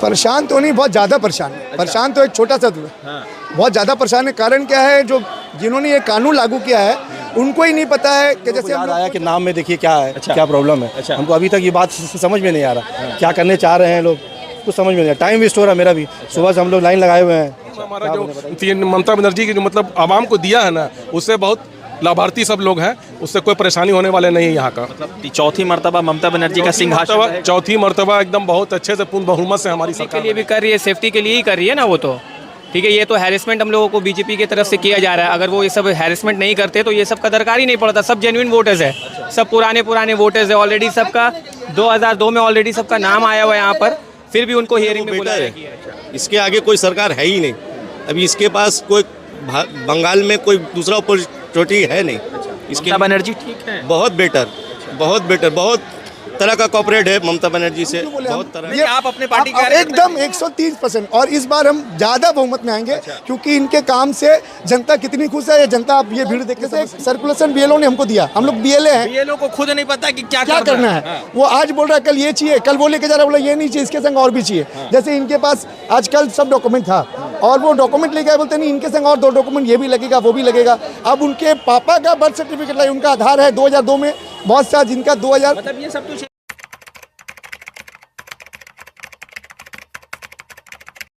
परेशान तो नहीं, बहुत ज़्यादा परेशान है। परेशान तो एक छोटा सा बहुत ज़्यादा परेशान है। कारण क्या है, जो जिन्होंने ये कानून लागू किया है उनको ही नहीं पता है कि जैसे हम आया कि नाम में देखिए क्या है, क्या प्रॉब्लम है। हमको अभी तक ये बात समझ में नहीं आ रहा, क्या करने चाह रहे हैं लोग, कुछ समझ में नहीं आ रहा। टाइम वेस्ट हो रहा है मेरा भी, सुबह से हम लोग लाइन लगाए हुए हैं। हमारा जो ममता बनर्जी की जो मतलब आवाम को दिया है ना, उससे बहुत लाभार्थी सब लोग हैं, उससे कोई परेशानी होने वाले नहीं है यहाँ का। मतलब चौथी मर्तबा ममता बनर्जी का सिंहासन, चौथी मर्तबा एकदम बहुत अच्छे से पूर्ण बहुमत से हमारी सरकार के लिए भी कर रही है, सेफ्टी के लिए ही कर रही है ना वो तो। ठीक है, ये तो हैरेसमेंट हम लोगों को बीजेपी की तरफ से किया जा रहा है। अगर वो ये सब हैरेसमेंट नहीं करते तो ये सब का दरकार ही नहीं पड़ता। सब जेन्युइन वोटर्स है, सब पुराने वोटर्स है। ऑलरेडी सबका 2002 में ऑलरेडी सबका नाम आया हुआ है यहाँ पर, फिर भी उनको हियरिंग में बुलाया गया है। इसके आगे कोई सरकार है ही नहीं। अभी इसके पास कोई बंगाल में कोई दूसरा अपॉर्चुनिटी है नहीं। ममता बनर्जी ठीक है, बहुत बेटर, बहुत तरह का कॉपरेट है ममता बनर्जी से, बहुत तरह। ये आप अपने पार्टी का एकदम 130%। और इस बार हम ज़्यादा बहुमत में आएंगे क्योंकि इनके काम से जनता कितनी खुश है। ये जनता, आप ये भीड़ देखते थे, सर्कुलेशन बीएलओ ने हमको दिया, हम लोग बीएलए हैं। बीएलओ को खुद नहीं पता कि क्या करना है। वो आज बोल रहा है कल ये चाहिए, कल वो लेके जा रहा है, बोला ये नहीं चाहिए, इसके संग और भी चाहिए। जैसे इनके पास आजकल सब डॉक्यूमेंट था और वो डॉक्यूमेंट लेके आए, बोलते नहीं इनके संग और 2 डॉक्यूमेंट, ये भी लगेगा वो भी लगेगा। अब उनके पापा का बर्थ सर्टिफिकेट लाए, उनका आधार है 2002 में, बहुत सा जिनका 2000, मतलब ये सब कुछ।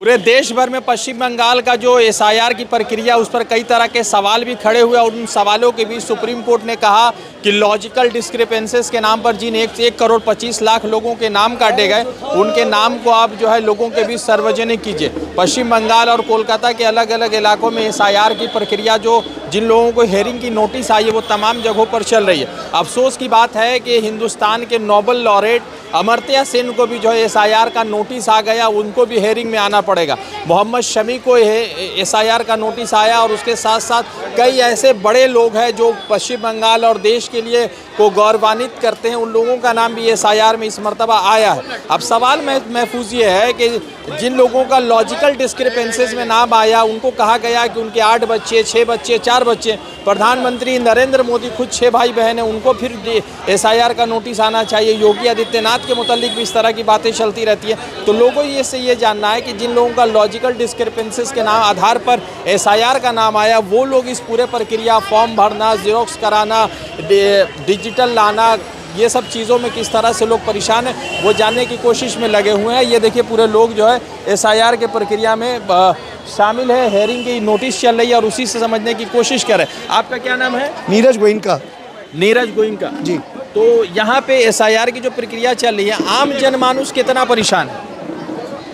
पूरे देश भर में पश्चिम बंगाल का जो एसआईआर की प्रक्रिया, उस पर कई तरह के सवाल भी खड़े हुए और उन सवालों के बीच सुप्रीम कोर्ट ने कहा कि लॉजिकल डिस्क्रिपेंसेस के नाम पर जिन 1 करोड़ 25 लाख लोगों के नाम काटे गए, उनके नाम को आप जो है लोगों के बीच सार्वजनिक कीजिए। पश्चिम बंगाल और कोलकाता के अलग अलग इलाकों में एसआईआर की प्रक्रिया, जो जिन लोगों को हेयरिंग की नोटिस आई है, वो तमाम जगहों पर चल रही है। अफसोस की बात है कि हिंदुस्तान के नोबेल लॉरेट अमर्त्य सेन को भी जो है एसआईआर का नोटिस आ गया, उनको भी हेयरिंग में आना पड़ेगा। मोहम्मद शमी को एसआईआर का नोटिस आया और उसके साथ साथ कई ऐसे बड़े लोग हैं जो पश्चिम बंगाल और देश के लिए को गौरवान्वित करते हैं, उन लोगों का नाम भी एसआईआर में इस मर्तबा आया है। अब सवाल महफूज ये है कि जिन लोगों का लॉजिकल डिस्क्रिपेंसेस में नाम आया, उनको कहा गया कि उनके 8 बच्चे, 6 बच्चे, 4 बच्चे, प्रधानमंत्री नरेंद्र मोदी खुद 6 भाई बहन हैं, उनको फिर एसआईआर का नोटिस आना चाहिए। योगी आदित्यनाथ के मुतालिक भी इस तरह की बातें चलती रहती है। तो लोगों ये जानना है कि जिन लोगों का लॉजिकल डिस्क्रिपेंसेस के नाम आधार पर एसआईआर का नाम आया, वो लोग इस पूरे प्रक्रिया, फॉर्म भरना, जेरोक्स कराना, डिजिटल लाना, ये सब चीज़ों में किस तरह से लोग परेशान हैं, वो जानने की कोशिश में लगे हुए हैं। ये देखिए पूरे लोग जो है एसआईआर के प्रक्रिया में शामिल है, हेयरिंग की नोटिस चल रही है और उसी से समझने की कोशिश कर रहे हैं। आपका क्या नाम है? नीरज गोइनका। नीरज गोइनका जी। तो यहाँ पे एसआईआर की जो प्रक्रिया चल रही है, आम जनमानुस कितना परेशान है?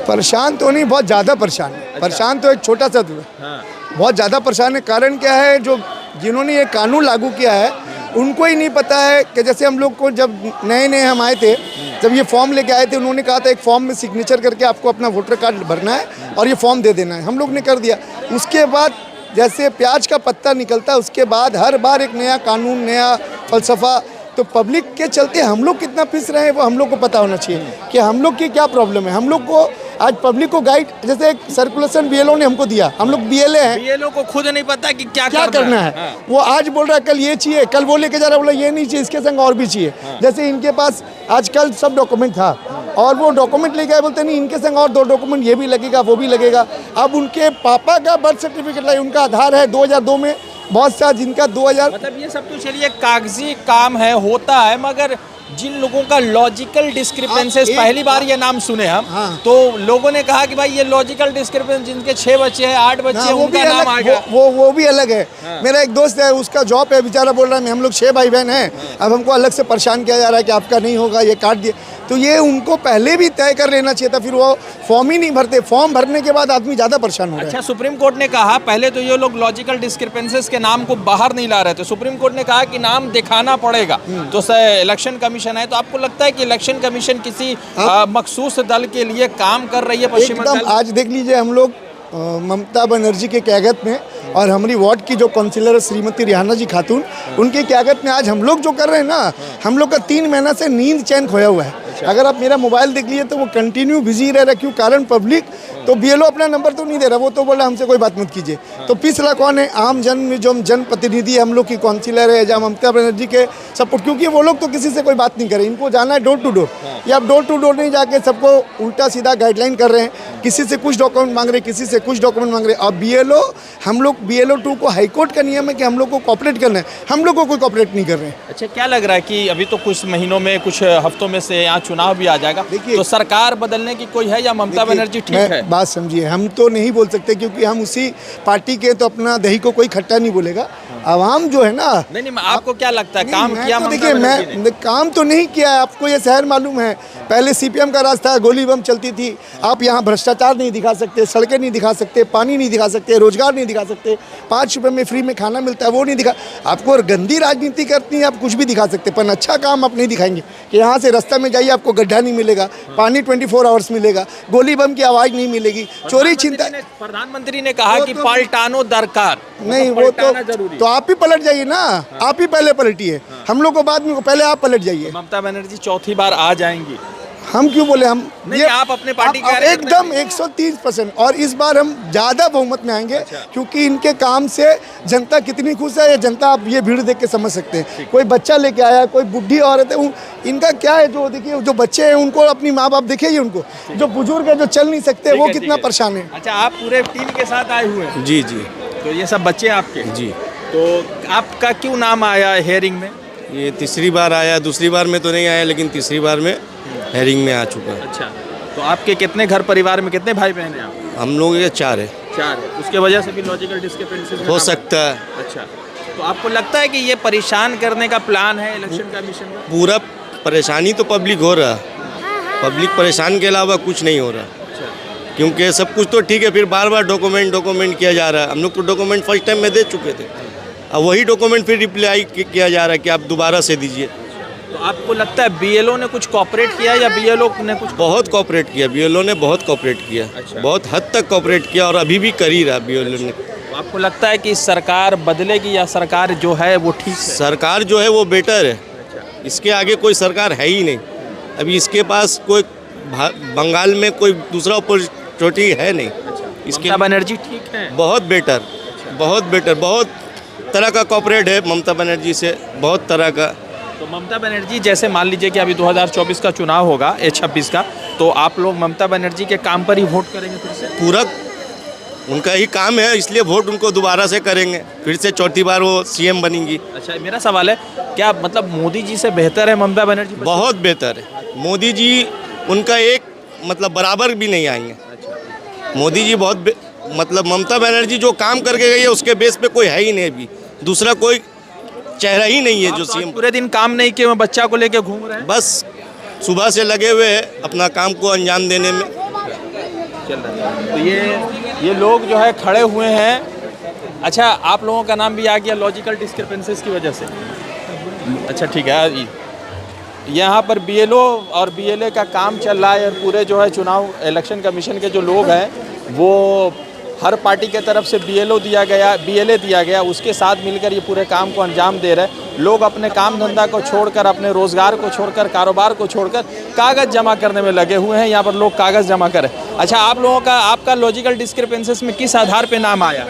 परेशान तो नहीं, बहुत ज़्यादा परेशान है। परेशान तो एक छोटा सा बहुत ज़्यादा परेशान है। कारण क्या है, जो जिन्होंने ये कानून लागू किया है उनको ही नहीं पता है कि जैसे हम लोग को जब नए हम आए थे, जब ये फॉर्म लेके आए थे, उन्होंने कहा था एक फॉर्म में सिग्नेचर करके आपको अपना वोटर कार्ड भरना है और ये फॉर्म दे देना है। हम लोग ने कर दिया। उसके बाद जैसे प्याज का पत्ता निकलता है, उसके बाद हर बार एक नया कानून, नया फलसफा। तो पब्लिक के चलते हम लोग कितना पिस रहे हैं वो हम लोग को पता होना चाहिए कि हम लोग की क्या प्रॉब्लम है। हम लोग को आज पब्लिक को गाइड, जैसे एक सर्कुलेशन बीएलओ ने हमको दिया, हम लोग बीएलए हैं। बीएलओ को खुद नहीं पता कि क्या करना है। वो आज बोल रहा है कल ये चाहिए, कल वो लेके जा रहा है, बोला ये नहीं चाहिए, इसके संग और भी चाहिए। जैसे इनके पास आजकल सब डॉक्यूमेंट था और वो डॉक्यूमेंट लेके आए, बोलते नहीं इनके संग और 2 डॉक्यूमेंट, ये भी लगेगा वो भी लगेगा। अब उनके पापा का बर्थ सर्टिफिकेट लाए, उनका आधार है 2002 में, बहुत सा जिनका 2000। मतलब ये सब तो चलिए कागजी काम है, होता है, मगर जिन लोगों का लॉजिकल डिस्क्रिपेंसेस, पहली बार ये नाम सुने हम। तो लोगों ने कहा कि भाई ये लॉजिकल डिस्क्रिपेंस, जिनके 6 बच्चे हैं, 8 बच्चे हैं, उनका नाम आ गया। वो भी अलग है। मेरा एक दोस्त है, उसका जॉब है, बेचारा बोल रहा है हम लोग 6 भाई बहन हैं, अब हमको अलग से परेशान किया जा रहा है कि आपका नहीं होगा, ये काट दिए। तो ये उनको पहले भी तय कर लेना चाहिए था, फिर वो फॉर्म ही नहीं भरते। फॉर्म भरने के बाद आदमी ज़्यादा परेशान हो रहा है। अच्छा, सुप्रीम कोर्ट ने कहा पहले तो ये लोग लॉजिकल डिस्क्रिपेंसेस के नाम को बाहर नहीं ला रहे थे, सुप्रीम कोर्ट ने कहा कि नाम दिखाना पड़ेगा। तो इलेक्शन कमीशन है, तो आपको लगता है कि इलेक्शन कमीशन किसी मखसूस दल के लिए काम कर रही है पश्चिम बंगाल? आज देख लीजिए, हम लोग ममता बनर्जी के क़यादत में और हमारी वार्ड की जो काउंसिलर श्रीमती रिहाना जी खातून, उनके क़यादत में आज हम लोग जो कर रहे हैं ना, हम लोग का 3 महीना से नींद चैन खोया हुआ है। अगर आप मेरा मोबाइल देख लिए तो वो कंटिन्यू बिजी रह रहा है। क्यों कारण पब्लिक तो बीएलओ अपना नंबर तो नहीं दे रहा, वो तो बोला हमसे कोई बात मत कीजिए। तो पिछला कौन है? आम जन में जो जनप्रतिनिधि है, हम लोग की काउंसिलर है या ममता बनर्जी के सपोर्ट, क्योंकि वो लोग तो किसी से कोई बात नहीं कर रहे। इनको जाना है डोर टू डोर, या आप डोर टू डोर नहीं जाके सबको उल्टा सीधा गाइडलाइन कर रहे हैं। किसी से कुछ डॉक्यूमेंट मांग रहे, किसी से कुछ डॉक्यूमेंट मांग रहे। और बीएलओ, हम लोग BLO 2 को हाईकोर्ट का नियम है कि हम लोग को कॉपरेट करना है, हम लोग को कोई कॉपरेट नहीं कर रहे हैं। अच्छा, क्या लग रहा है कि अभी तो कुछ महीनों में, कुछ हफ्तों में से यहाँ चुनाव भी आ जाएगा, तो सरकार बदलने की कोई है या ममता बनर्जी ठीक है? बात समझिए, हम तो नहीं बोल सकते क्योंकि हम उसी पार्टी के, तो अपना दही को कोई खट्टा नहीं बोलेगा। आवाम जो है ना, नहीं, आपको क्या लगता है काम किया? देखिए, मैं काम तो नहीं किया है। आपको ये शहर मालूम है, पहले CPM का राज था, गोली बम चलती थी। आप यहाँ भ्रष्टाचार नहीं दिखा सकते, सड़कें नहीं दिखा सकते, पानी नहीं दिखा सकते, रोजगार नहीं दिखा सकते, 5 रुपये में फ्री में खाना मिलता है वो नहीं दिखा। आपको गंदी राजनीति करनी है, आप कुछ भी दिखा सकते, पर अच्छा काम आप नहीं दिखाएंगे कि यहाँ से रास्ता में जाइए आपको गड्ढा नहीं मिलेगा, पानी 24 आवर्स मिलेगा, गोली बम की आवाज़ नहीं मिलेगी, चोरी चिंता। प्रधानमंत्री ने कहा कि पलटानो दरकार, नहीं वो तो आप ही पलट जाइए ना, आप ही पहले पलटिए, हम लोग को बाद में, पहले आप पलट जाइए। ममता बनर्जी चौथी बार आ जाएंगी। हम क्यों बोले? हम नहीं, आप अपने पार्टी के एकदम 130%, और इस बार हम ज़्यादा बहुमत में आएंगे। क्योंकि इनके काम से जनता कितनी खुश है, ये जनता आप ये भीड़ देख के समझ सकते हैं। कोई बच्चा लेके आया, कोई बुढ़ी औरत है, इनका क्या है, जो देखिए जो बच्चे हैं उनको अपनी माँ बाप दिखेगी, उनको जो बुजुर्ग है जो चल नहीं सकते वो कितना परेशान है। अच्छा, आप पूरे टीम के साथ आए हुए हैं? जी जी। तो ये सब बच्चे आपके? जी। तो आपका क्यों नाम आया हेयरिंग में? ये तीसरी बार आया, दूसरी बार में तो नहीं आया, लेकिन तीसरी बार में हेयरिंग में आ चुका है। अच्छा, तो आपके कितने घर परिवार में कितने भाई बहन हैं आप? हम लोग ये 4 है। 4 है। उसके वजह से भी लॉजिकल डिस्क्रिपेंसीज हो सकता है। अच्छा, तो आपको लगता है कि ये परेशान करने का प्लान है इलेक्शन कमीशन का? पूरा परेशानी तो पब्लिक हो रहा, पब्लिक परेशान के अलावा कुछ नहीं हो रहा। क्योंकि सब कुछ तो ठीक है, फिर बार बार डॉक्यूमेंट किया जा रहा है। हम लोग तो डॉक्यूमेंट फर्स्ट टाइम में दे चुके थे, अब वही डॉक्यूमेंट फिर रिप्लाई किया जा रहा है कि आप दोबारा से दीजिए। तो आपको लगता है BLO ने कुछ कॉपरेट किया या BLO ने कुछ? बहुत कॉपरेट किया, BLO ने बहुत कॉपरेट किया। अच्छा। बहुत हद तक कॉपरेट किया और अभी भी कर ही रहा BLO ने। तो आपको लगता है कि सरकार बदलेगी या सरकार जो है वो ठीक है? सरकार जो है वो बेटर है, इसके आगे कोई सरकार है ही नहीं। अभी इसके पास कोई बंगाल में कोई दूसरा अपॉर्चुनिटी है नहीं। ममता बनर्जी ठीक है? बहुत बेटर, बहुत बेटर, बहुत तरह का कॉपरेट है ममता बनर्जी से, बहुत तरह का। तो ममता बनर्जी, जैसे मान लीजिए कि अभी 2024 का चुनाव होगा, 26 का, तो आप लोग ममता बनर्जी के काम पर ही वोट करेंगे फिर से? पूरा उनका ही काम है, इसलिए वोट उनको दोबारा से करेंगे, फिर से चौथी बार वो CM बनेंगी। अच्छा, मेरा सवाल है, क्या मतलब मोदी जी से बेहतर है ममता बनर्जी? बहुत बेहतर है मोदी जी, उनका एक मतलब बराबर भी नहीं आएंगे। मोदी जी बहुत मतलब ममता बनर्जी जो काम करके गई है उसके बेस पे कोई है ही नहीं, अभी दूसरा कोई चेहरा ही नहीं है जो CM। पूरे दिन काम नहीं किए, बच्चा को लेके घूम रहे हैं? बस सुबह से लगे हुए हैं अपना काम को अंजाम देने में। चल रहा है। तो ये लोग जो है खड़े हुए हैं। अच्छा, आप लोगों का नाम भी आ गया लॉजिकल डिस्क्रिपेंसीज की वजह से? अच्छा, ठीक है। यहाँ पर BLO और BLA का काम चल रहा है, और पूरे जो है चुनाव इलेक्शन कमीशन के जो लोग हैं वो हर पार्टी के तरफ से BLA दिया गया, उसके साथ मिलकर ये पूरे काम को अंजाम दे रहे हैं। लोग अपने काम धंधा को छोड़कर, अपने रोज़गार को छोड़कर, कारोबार को छोड़कर कागज़ जमा करने में लगे हुए हैं। यहाँ पर लोग कागज़ जमा करें। अच्छा, आप लोगों का, आपका लॉजिकल डिस्क्रिपेंसीज में किस आधार पे नाम आया?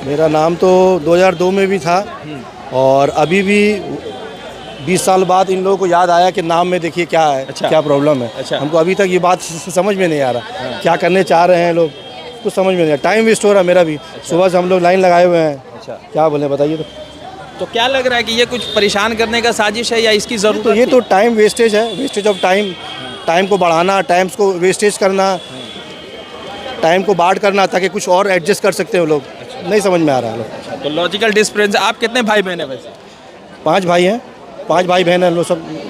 मेरा नाम तो 2002 में भी था, और अभी भी 20 साल बाद इन लोगों को याद आया कि नाम में देखिए क्या है। अच्छा। क्या प्रॉब्लम है। अच्छा। हमको अभी तक ये बात समझ में नहीं आ रहा, क्या करने चाह रहे हैं लोग, कुछ समझ में नहीं आ रहा। टाइम वेस्ट हो रहा है मेरा भी। सुबह से हम लोग लाइन लगाए हुए हैं। अच्छा, क्या बोले बताइए। तो क्या लग रहा है कि ये कुछ परेशान करने का साजिश है या इसकी ज़रूरत? तो ये तो टाइम वेस्टेज है, वेस्टेज ऑफ टाइम, टाइम को बढ़ाना, टाइम्स को वेस्टेज करना, टाइम को बांट करना ताकि कुछ और एडजस्ट कर सकते हो लोग। नहीं समझ में आ रहा है लोग। तो लॉजिकल डिस्क्रिपेंसी, आप कितने भाई बहन हैं वैसे? 5 भाई हैं, 5 भाई बहन हैं लोग,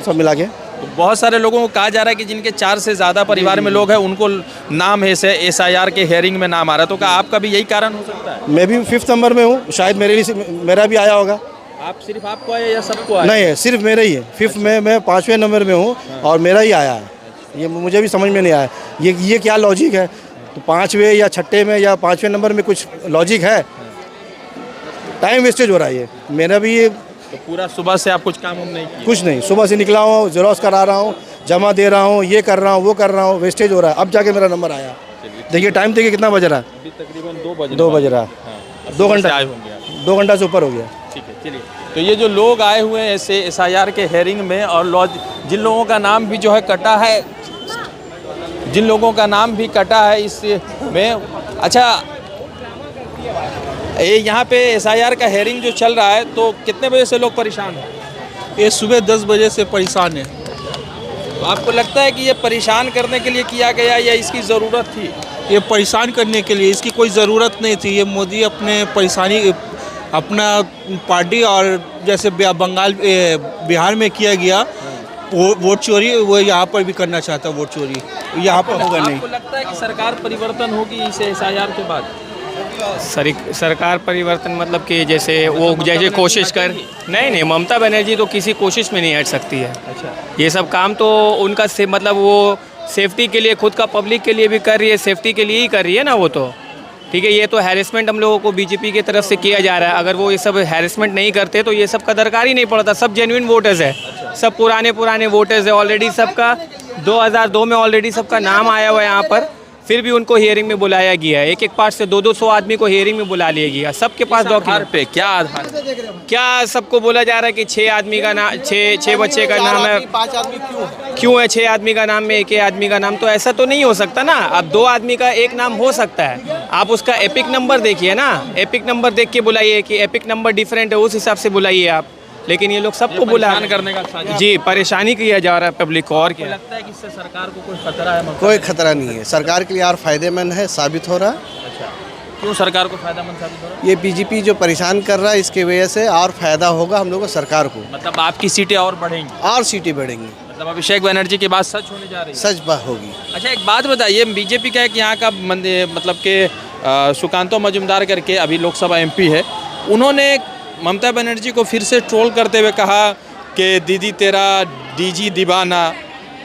सब मिला के। तो बहुत सारे लोगों को कहा जा रहा है कि जिनके 4 से ज़्यादा परिवार में लोग हैं उनको नाम है से SIR के हेयरिंग में नाम आ रहा है। तो क्या आपका भी यही कारण हो सकता है? मैं भी 5th नंबर में हूँ, शायद मेरा भी आया होगा। आप सिर्फ आपको आया या सबको आया? नहीं है, सिर्फ मेरा ही है। 5th में मैं 5वें नंबर में हूँ और मेरा ही आया है। ये मुझे भी समझ में नहीं आया, ये क्या लॉजिक है। तो 5वें या 6ठे में या 5वें नंबर में कुछ लॉजिक है? टाइम वेस्टेज हो रहा है ये मेरा भी। ये तो पूरा सुबह से आप कुछ काम नहीं किए? कुछ नहीं, सुबह से निकला हूँ, जेरोक्स करा रहा हूँ, जमा दे रहा हूँ, ये कर रहा हूँ, वो कर रहा हूँ, वेस्टेज हो रहा है। अब जाके मेरा नंबर आया। देखिए टाइम देखिए कितना बज रहा है, अभी तकरीबन 2 बजे 2 बज रहा है। हाँ, 2 घंटा आए होंगे आप। 2 घंटा से ऊपर हो गया। ठीक है, चलिए। तो ये जो लोग आए हुए हैं ऐसे एसआईआर के हेयरिंग में, और जिन लोगों का नाम भी जो है कटा है, जिन लोगों का नाम भी कटा है इसमें, अच्छा ये यहाँ पे एसआईआर का हेयरिंग जो चल रहा है, तो कितने बजे से लोग परेशान हैं? ये सुबह 10 बजे से परेशान है। तो आपको लगता है कि ये परेशान करने के लिए किया गया या इसकी ज़रूरत थी? ये परेशान करने के लिए, इसकी कोई ज़रूरत नहीं थी। ये मोदी अपने परेशानी अपना पार्टी और जैसे बंगाल बिहार में किया गया वोट चोरी, वो यहाँ पर भी करना चाहता है वोट चोरी। यहाँ पर होगा नहीं। आपको लगता है कि सरकार परिवर्तन होगी इस एसआईआर के बाद? सरकार परिवर्तन मतलब कि जैसे कोशिश कर, नहीं ममता बनर्जी तो किसी कोशिश में नहीं हट सकती है। अच्छा, ये सब काम तो उनका से मतलब वो सेफ्टी के लिए, खुद का पब्लिक के लिए भी कर रही है, सेफ्टी के लिए ही कर रही है ना वो तो। ठीक है, ये तो हैरेसमेंट हम लोगों को बीजेपी की तरफ से किया जा रहा है। अगर वो ये सब हैरेसमेंट नहीं करते तो ये सब का दरकार ही नहीं पड़ता। सब जेन्युइन वोटर्स है, सब पुराने वोटर्स है। ऑलरेडी सबका 2002 में ऑलरेडी सबका नाम आया हुआ है यहाँ पर, फिर भी उनको हियरिंग में बुलाया गया है। एक पार्ट से 200 आदमी को हियरिंग में बुला लिया गया। सबके पास डॉक्यूमेंट पे क्या आधार, क्या सबको बोला जा रहा है कि 6 आदमी का नाम, 6 बच्चे का नाम है, 5 आदमी क्यों है 6 आदमी का नाम में 1 आदमी का नाम? तो ऐसा तो नहीं हो सकता ना। अब 2 आदमी का एक नाम हो सकता है। आप उसका एपिक नंबर देखिए ना, एपिक नंबर देख के बुलाइए कि एपिक नंबर डिफरेंट है, उस हिसाब से बुलाइए आप। लेकिन ये लोग सबको परेशान करने का साजिश। जी, परेशानी किया जा रहा है पब्लिक को। और क्या लगता है कि इससे सरकार को कोई खतरा है? कोई खतरा नहीं है, सरकार के लिए और फायदेमंद है, साबित हो रहा है। अच्छा, क्यों सरकार को फायदेमंद साबित हो रहा है? ये बीजेपी जो परेशान कर रहा है, इसकी वजह से और फायदा होगा हम लोग को, सरकार को। मतलब आपकी सीटें और बढ़ेंगी? और सीटें बढ़ेंगी, मतलब अभिषेक बनर्जी की बात सच होने जा रही है? सच बात होगी। अच्छा, एक बात बताइए, बीजेपी का है कि यहाँ का मतलब के सुकांतो मजुमदार करके अभी लोकसभा एमपी है, उन्होंने ममता बनर्जी को फिर से ट्रोल करते हुए कहा कि दीदी तेरा डीजी दीवाना,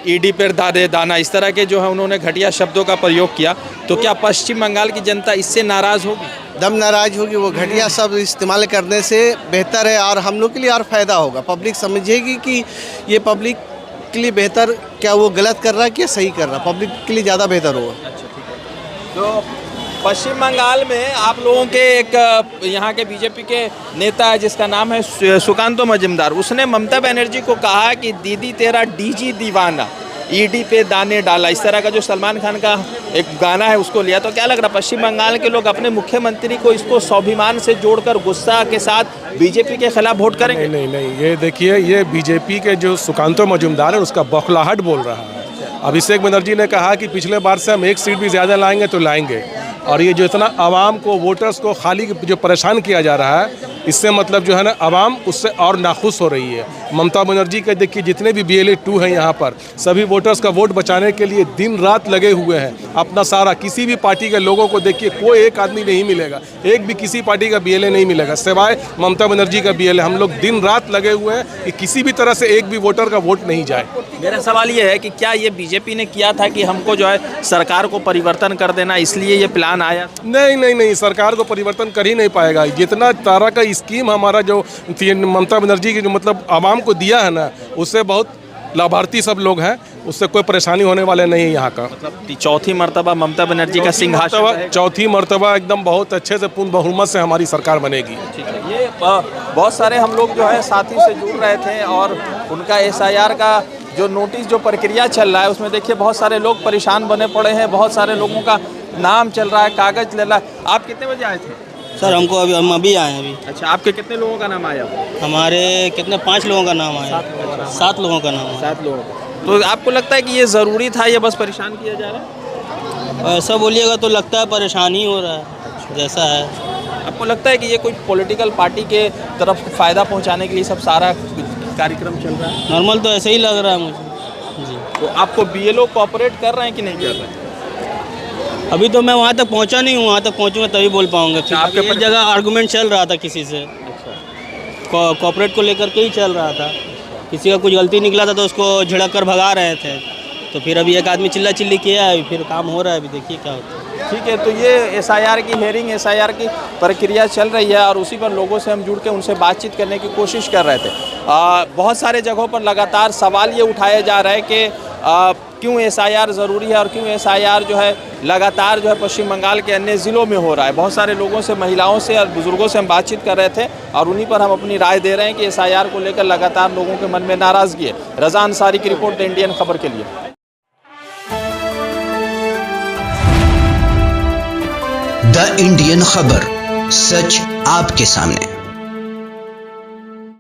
ईडी पर दादे दाना, इस तरह के जो है उन्होंने घटिया शब्दों का प्रयोग किया। तो क्या पश्चिम बंगाल की जनता इससे नाराज़ होगी? दम नाराज होगी। वो घटिया शब्द इस्तेमाल करने से बेहतर है, और हम लोग के लिए और फ़ायदा होगा। पब्लिक समझेगी कि ये पब्लिक के लिए बेहतर, क्या वो गलत कर रहा है क्या सही कर रहा है, पब्लिक के लिए ज़्यादा बेहतर होगा। अच्छा, ठीक है। तो पश्चिम बंगाल में आप लोगों के एक यहाँ के बीजेपी के नेता है जिसका नाम है सुकांतो मजुमदार, उसने ममता बनर्जी को कहा कि दीदी तेरा डीजी दीवाना, ईडी पे दाने डाला, इस तरह का जो सलमान खान का एक गाना है उसको लिया। तो क्या लग रहा है पश्चिम बंगाल के लोग अपने मुख्यमंत्री को इसको स्वाभिमान से जोड़कर गुस्सा के साथ बीजेपी के खिलाफ वोट करेंगे? नहीं, ये देखिए, ये बीजेपी के जो सुकांतो मजुमदार है उसका बौखलाहट बोल रहा है। अभिषेक बनर्जी ने कहा कि पिछले बार से हम 1 सीट भी ज़्यादा लाएंगे तो लाएंगे। और ये जो इतना आवाम को, वोटर्स को खाली जो परेशान किया जा रहा है, इससे मतलब जो है ना आवाम उससे और नाखुश हो रही है। ममता बनर्जी के देखिए जितने भी BLA 2 हैं यहाँ पर, सभी वोटर्स का वोट बचाने के लिए दिन रात लगे हुए हैं। अपना सारा, किसी भी पार्टी के लोगों को देखिए, कोई एक आदमी नहीं मिलेगा, एक भी किसी पार्टी का BLA नहीं मिलेगा सिवाय ममता बनर्जी का BLA। हम लोग दिन रात लगे हुए हैं कि किसी भी तरह से एक भी वोटर का वोट नहीं जाए। मेरा सवाल ये है कि क्या ये बीजेपी ने किया था कि हमको जो है सरकार को परिवर्तन कर देना, इसलिए ये प्लान आया? नहीं, सरकार को परिवर्तन कर ही नहीं पाएगा। जितना तरह का स्कीम हमारा जो ममता बनर्जी की जो मतलब आवाम को दिया है ना, उससे बहुत लाभार्थी सब लोग हैं, उससे कोई परेशानी होने वाले नहीं है यहाँ का। मतलब चौथी मरतबा ममता बनर्जी का सिंहासन, चौथी मरतबा एकदम बहुत अच्छे से पूर्ण बहुमत से हमारी सरकार बनेगी। ठीक है। ये बहुत सारे हम लोग जो है साथी से जुड़ रहे थे, और उनका एसआईआर का जो नोटिस जो प्रक्रिया चल रहा है उसमें देखिए बहुत सारे लोग परेशान बने पड़े हैं, बहुत सारे लोगों का नाम चल रहा है, कागज़ ले रहा है। आप कितने बजे आए थे? सर हम अभी आए हैं अभी। अच्छा, आपके कितने लोगों का नाम आया? हमारे कितने 5 लोगों का नाम आया। 7 लोगों का नाम। 7 लोगों का। तो आपको लगता है कि ये ज़रूरी था, ये बस परेशान किया जा रहा है? ऐसा बोलिएगा तो लगता है परेशानी हो रहा है, जैसा है। आपको लगता है कि ये कोई पॉलिटिकल पार्टी के तरफ फ़ायदा पहुंचाने के लिए सब सारा कार्यक्रम चल रहा है? नॉर्मल तो ऐसे ही लग रहा है मुझे जी। तो आपको BLO कोऑपरेट कर रहे हैं कि नहीं कर रहे हैं? अभी तो मैं वहाँ तक पहुँचा नहीं हूँ, वहाँ तक पहुँचूँगा तभी बोल पाऊँगा। आपके एक जगह आर्गूमेंट चल रहा था किसी से, कोऑपरेट को लेकर के ही चल रहा था। किसी का कुछ गलती निकला था तो उसको झिड़क कर भगा रहे थे, तो फिर अभी एक आदमी चिल्ला चिल्ली किया है, फिर काम हो रहा है, अभी देखिए क्या होता है। ठीक है, तो ये एसआईआर की हेयरिंग, एसआईआर की प्रक्रिया चल रही है, और उसी पर लोगों से हम जुड़ के उनसे बातचीत करने की कोशिश कर रहे थे। बहुत सारे जगहों पर लगातार सवाल ये उठाया जा रहा है कि क्यों एसआईआर ज़रूरी है और क्यों एसआईआर जो है लगातार जो है पश्चिम बंगाल के अन्य ज़िलों में हो रहा है। बहुत सारे लोगों से, महिलाओं से और बुज़ुर्गों से हम बातचीत कर रहे थे और उन्हीं पर हम अपनी राय दे रहे हैं कि एसआईआर को लेकर लगातार लोगों के मन में नाराज़गी है। रज़ा अंसारी की रिपोर्ट, द इंडियन खबर के लिए। द इंडियन खबर, सच आपके सामने।